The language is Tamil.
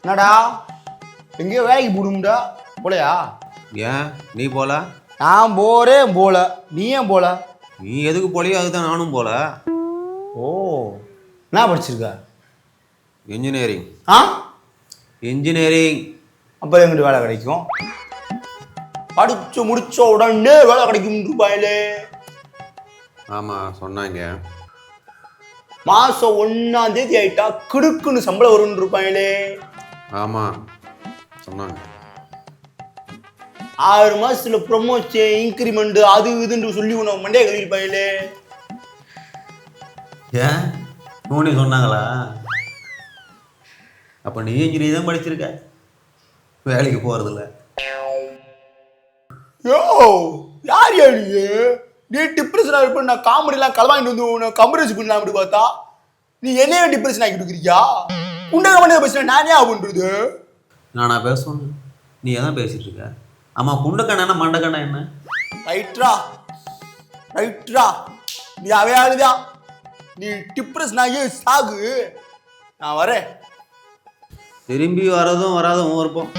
என்னடா எங்கேயோ வேலைக்கு போடும்டா போலையா? ஏன் நீ போல? நான் போறேன் போல, நீ ஏன் போல? நீ எதுக்கு போலையோ அதுதான் நானும் போல. ஓ, என்ன படிச்சிருக்க? இன்ஜினியரிங். ஆ, இன்ஜினியரிங். அப்புறம் எங்கிட்ட வேலை கிடைக்கும்? படிச்சு முடிச்ச உடனே வேலை கிடைக்கும் ரூபாயிலே. ஆமாம் சொன்னாங்க. மாசம் 1ஆம் தேதி ஆயிட்டா கிடுக்குன்னு சம்பளம் வரும்னு ரூபாயிலே. ஆமாம் சொன்னாங்க. 6 மாசத்துல ப்ரொமோஷன் இன்கிரிமெண்ட் அது இதுன்னு சொல்லி உன மண்டே கழிப்பாயிலே. ஏன் மூணு சொன்னாங்களா? அப்போ நீ இன்ஜினியரிங் தான் படிச்சிருக்க, வேலைக்கு போகிறதில்ல. யோ, யார் யா நீ? நீ டிப்ரெஷன் இருப்ப, நான் காமெடிலாம் களவாங்கிட்டு வந்து உன்னை கம்பரேஜ் பண்ணலாம் அப்படி பார்த்தா நீ என்னைய டிப்ரெஷன் ஆகிட்டு இருக்கிறியா? உண்டக மண்டக பேசுறேன் நானே ஆகுன்றது. நான் பேசுவேன், நீ எதான் பேசிட்டு இருக்க? ஆமாம், குண்டக்கண்ணா மண்டக்கண்ணா என்ன? ரைட்ரா ரைட்ரா, நீ அவையாளுதான். நீ டிப்ரெஷன் ஆகி சாகு, நான் வரேன். திரும்பி வரதும் வராதும் இருப்போம்.